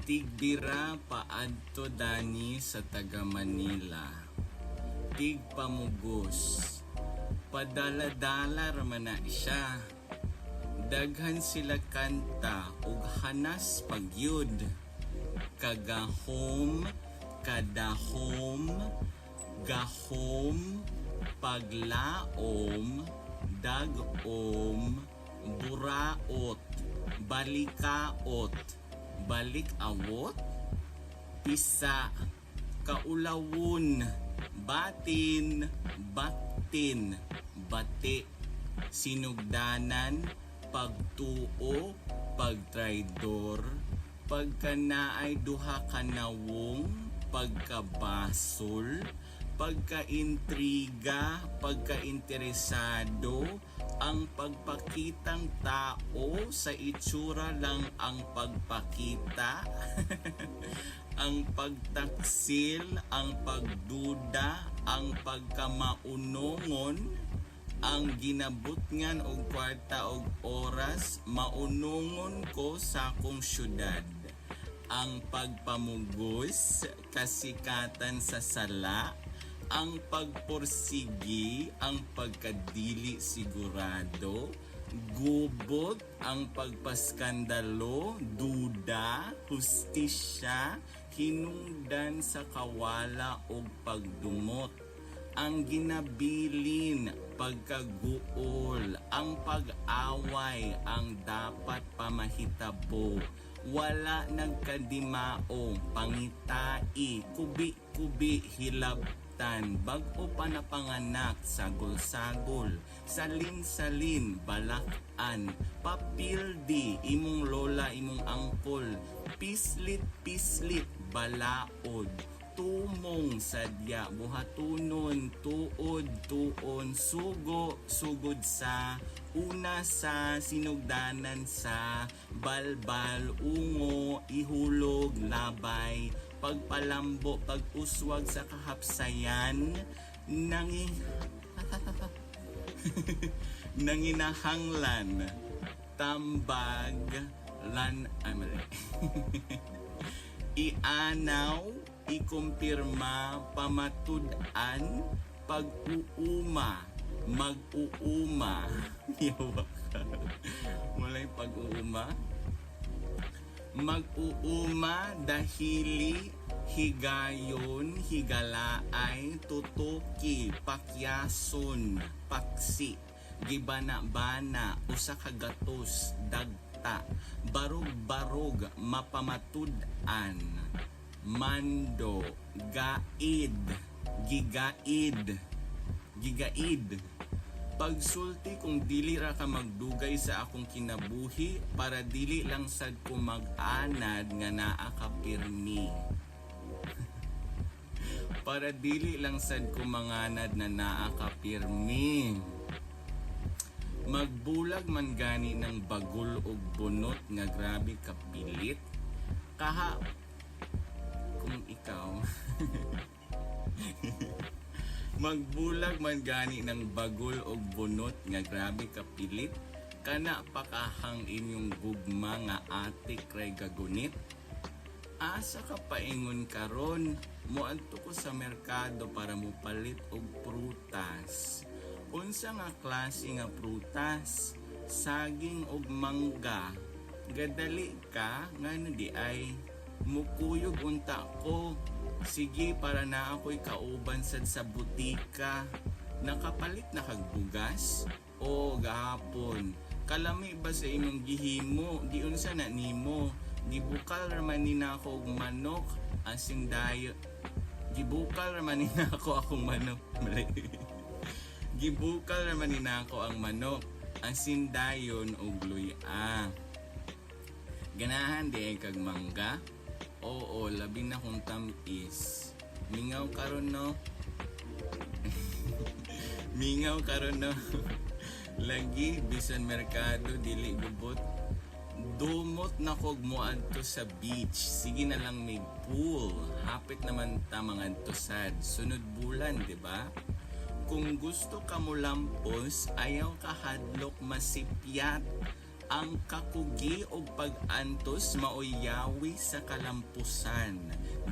Tigbira paadto dani sa taga Manila. Tigpamugos. Padala-dala raman na siya. Daghan sila kanta ug hanas pagyud. Kagahom, kadahom, gahom, paglaom, dagom, buraot, balikaot, balik-awot, pisa, kaulawon, batin, baktin, bati, sinugdanan, pagtuo, pagtraidor, pagkanaay duha ka nawong, pagkabasol, pagkaintriga, pagkainteresado, ang pagpakitang tao sa itsura lang ang pagpakita, ang pagtaksil, ang pagduda, ang pagkamaunongon, ang ginabutngan og kwarta og oras, maunongon ko sa akong syudad. Ang pagpamugos, kasikatan sa sala, ang pagporsigi, ang pagkadili sigurado, gubot, ang pagpaskandalo, duda, hustisya, hinungdan sa kawala o pagdumot, ang ginabilin, pagkaguol, ang pag-away, ang dapat pamahitabo, wala nagkadimaong, pangitai, kubi-kubi, hilabtan, bago pa napanganak, sagol-sagol, salin-salin, balakan, papildi, imong lola, imong angkol, pislit-pislit, balaod, tumong sadya, buhatunon, tuod, tuon, sugo, sugod sa, una sa, sinugdanan sa, balbal, ungo, ihulog, labay, pagpalambo, pag-uswag sa kahapsayan, nanginahanglan, tambag, ianaw, ikumpirma, pamatud-an, pag-uuma, mag-uuma. Yawa ka. Walay pag-uuma. Mag-uuma, dahili, higayon, higalaay, tutuki, pakyason, paksi, gibana-bana, usa ka gatos, dagta, barog-barog, mapamatud-an, mando, gaid, gigaid, pagsulti kung dili ra ka magdugay sa akong kinabuhi para dili lang sad ko mag-anad nga naa ka pirmi. Para dili lang sad ko manganad na naa ka pirmi. Magbulag man gani ng bagol og bunot nga grabe ka pilit. Kaha kung ikaw magbulag man gani ng bagol og bunot nga grabe ka pilit, kana pakahang inyong gugma nga atik ray gagunit. Asa ka paingon karon, moadto ko sa merkado para mopalit og prutas. Unsa nga klase nga prutas? Saging og mangga. Gadali ka ngano di ay mukuyog unta ko. Sige, para na ako'y kauban sad sa butika. Nakapalit na kag bugas? O gahapon. Kalami ba sa imong gihimo? Di unsa na nimo? Gibukal raman ni nako og manok, asing dayo. Gibukal raman ni nako akong manok. Gibukal raman ni nako ang manok, asin dayon og luya. Ganahan di ay kag mangga. Oo, labi na kong tamis. Mingaw karon no. Mingaw karon no. Lagi bisan merkado dili gubot. Dumot na kog moadto sa beach. Sige na lang may pool. Hapit naman ta mga antusad. Sunod bulan, di ba? Kung gusto ka mo lampos, ayaw ka hadlok masipyat. Ang kakugi o pag-antos maoyawi sa kalampusan.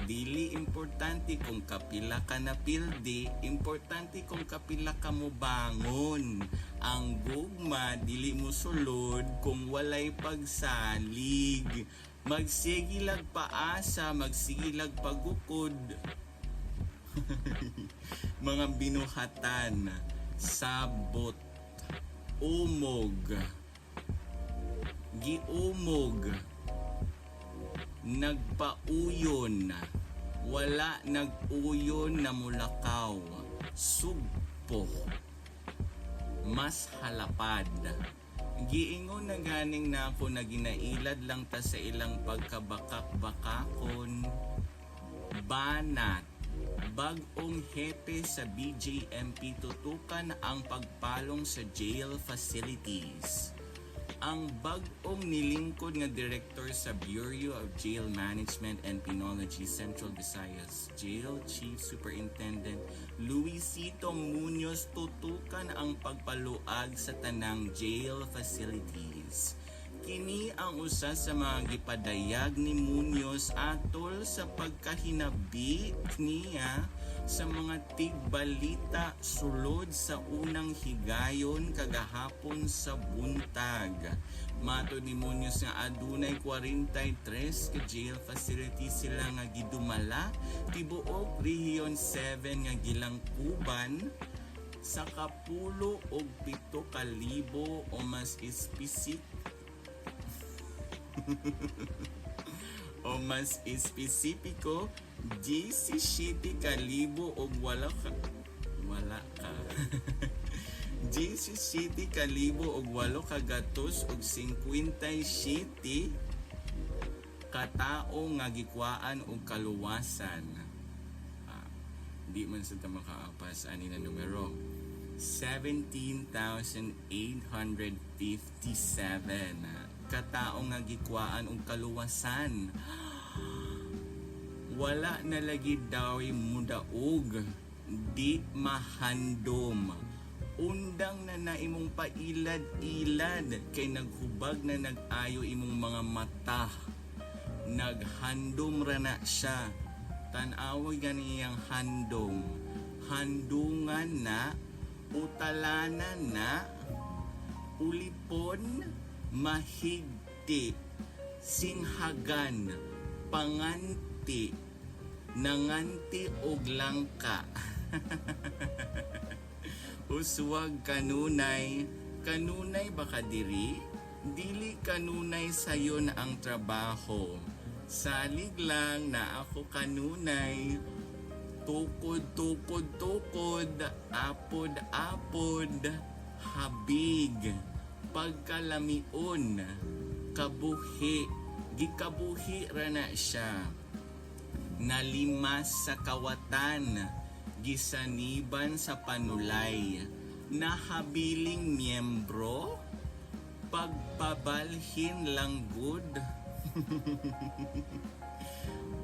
Dili importante kung kapila ka na pildi, importante kung kapila ka mo bangon. Ang gugma dili mo sulod kung walay pagsalig. Magsigilag paasa, magsigilag pagukod. Mga binuhatan, sabot, umog, giumog, nagpauyon, wala nag-uyon na mulakaw, sugpo, mas halapad. Giingon na ganing na ako na ginailad lang ta sa ilang pagkabakak-bakakon, banat, bagong hepe sa BJMP tutukan ang pagpalong sa jail facilities. Ang bagong nilingkod nga director sa Bureau of Jail Management and Penology Central Visayas Jail Chief Superintendent Luisito Munoz tutukan ang pagpaluag sa tanang jail facilities. Kini ang usa sa mga gipadayag ni Munoz atol sa pagkahinabi niya sa mga tigbalita sulod sa unang higayon kagahapon sa buntag. Matod ni Munoz nga adunay 43 ka jail facility sila nga gidumala tibuok Region 7 nga gilangkuban sa kapulo og 7,000 o mas o mas espesipiko 17,000 og wala ka 17,000 og 8 ka gatos og 57 katao nga gikwaan og kaluwasan. Di man sa makaapas ani na numero 17,857 katao nga gikwaan og kaluwasan. Wala na lagi daw mudaog, di mahandom. Undang na na imong pailad-ilad kay naghubag na nag-ayo imong mga mata. Naghandom ra na siya. Tan-aw ganiyang handom. Handungan na, utalanan na, ulipon, mahigti, singhagan, panganti, nanganti og langka. Uswag kanunay, kanunay baka diri, dili kanunay sayon ang trabaho. Salig lang na ako kanunay, tukod, apod, habig, pagkalamion, kabuhi, gikabuhi ra na siya. Nalimas sa kawatan, gisaniban sa panulay, nahabiling miyembro, pagpabalhin lang good.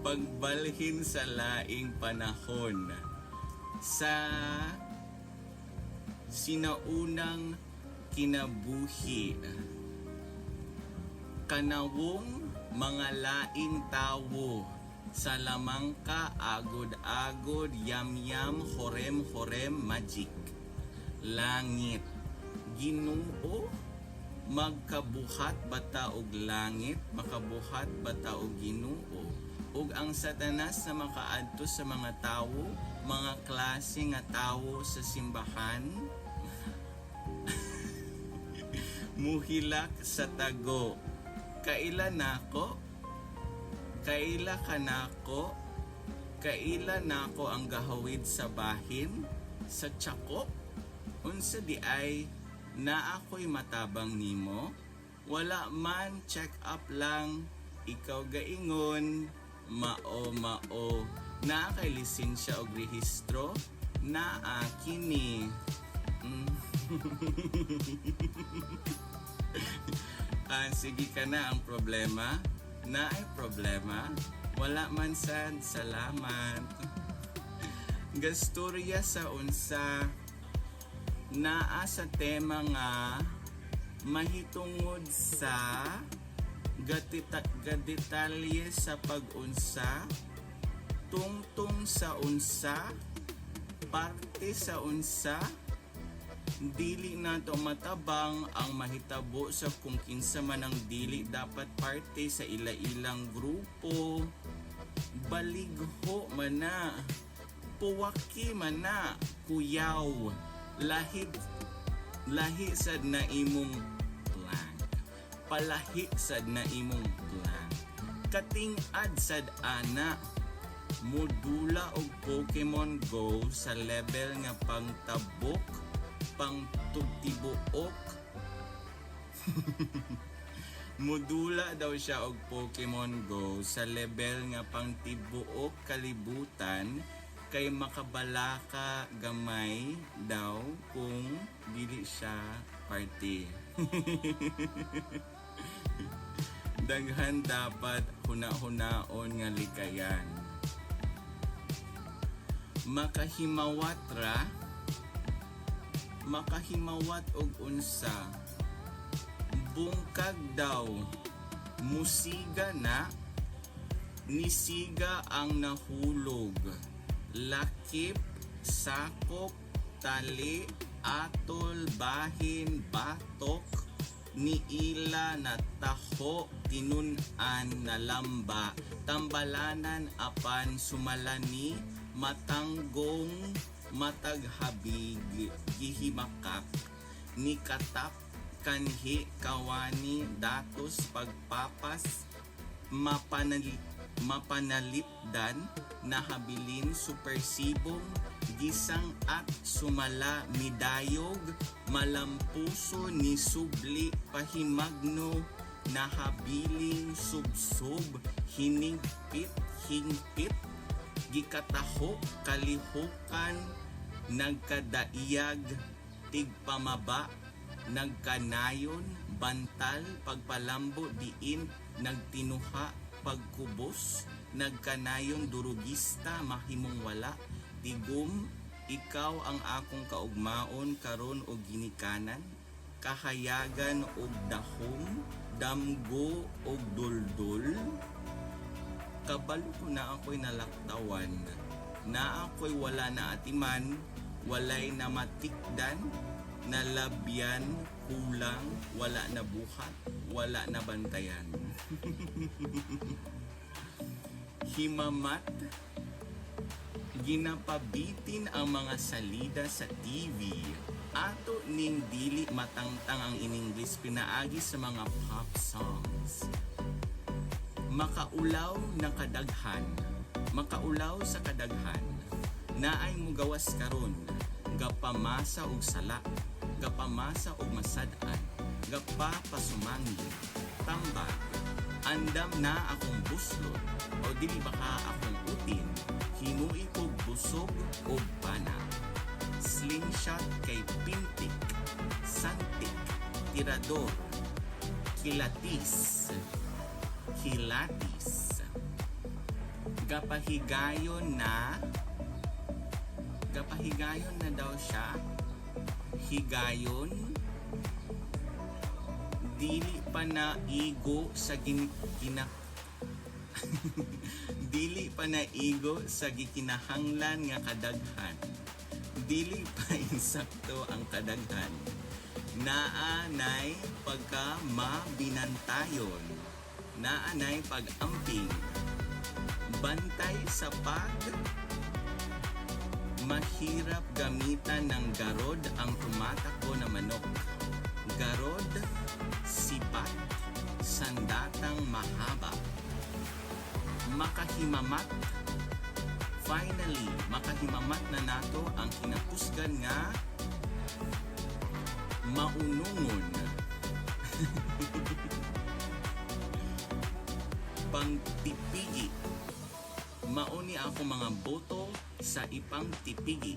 Pagbalhin sa laing panahon sa sinaunang kinabuhi, kanawong mga laing tawo sa lamangka agod-agod yam-yam horem-horem magic langit Ginoo magkabuhat bata og langit, makabuhat bata og Ginoo, ug ang Satanas na makaadto sa mga tawo, mga klase nga tawo sa simbahan, muhilak sa tago. Kaila nako? Kaila ka nako? Kaila nako ang gahawid sa bahin, sa tsako? Unsa di ay na ako'y matabang nimo? Wala man, check up lang. Ikaw gaingon, mao, na kay lisensya og rehistro, na kini. Sige ka na ang problema. Na ay problema. Wala man sad, salamat. Gasturya sa unsa naa sa tema nga mahitungod sa gadetalye sa pag-unsa, tungtong sa unsa, parte sa unsa, dili nato matabang ang mahitabo sa kung kinsa man ang dili dapat parte sa ila-ilang grupo. Baligho man na, puwaki man na, kuyaw, lahi sad na imong blank, palahi sad na imong blank, kating-ad sad ana, modula og Pokemon Go sa level nga pangtabok, pangtugtibuok. Modula daw siya og Pokemon Go sa level nga pangtibuok kalibutan, kay makabala ka gamay daw kung dili siya party. Daghan dapat huna-hunaon nga likayan. Makahimawat og unsa, bungkag daw, musiga na, nisiga ang nahulog, lakip, sakop, tali, atol, bahin, batok, niila na taho, tinunan na lamba, tambalanan apan sumalani, matanggong, mataghabig, gihimakak, nikatap, kanhi, kawani, datos, pagpapas, mapanalipdan, nahabilin, supersibong, gisang at sumala, midayog, malampuso, ni subli, pahimagno, nahabiling, subsub, hinigpit, hingpit, gikataho, kalihukan, nagkadaiyag, tigpamaba, nagkanayon, bantal, pagpalambo, diin, nagtinuha, pagkubos, nagkanayon, durugista, mahimong wala, tigum, ikaw ang akong kaugmaon karon og ginikanan, kahayagan og dahom, damgo og duldul. Kabalo ko na ako'y nalaktawan, na ako'y wala na atiman, walay na matikdan, nalabyan, kulang, wala na buhat, wala na bantayan. Himamat, ginapabitin ang mga salida sa TV, ato ning dili matangtang ang in-English pinaagi sa mga pop songs. Makaulaw sa kadaghan, naay mugawas karon, gapamasa og sala, gapamasa og masadan, gapapasumangin, tambag, andam na akong buslot, o dili baka akong utin, hinuy kog busog o bana, slingshot kay pintik, santik, tirador, kilatis, gapahigayon na daw siya, higayon, dili pa na igo sa dili pa na igo sa gikinahanglan nga kadaghan, dili pa insakto ang kadaghan, naanay pagka mabinantayon, naanay pag-amping, bantay sa mahirap gamitan ng garod ang tumatakbo na manok, garod, sipat, sandatang mahaba, makahimamat. Finally, makahimamat na nato ang kinapusgan nga maunungon. Pangtipigi. Mauni ako mga boto sa ipang tipigi.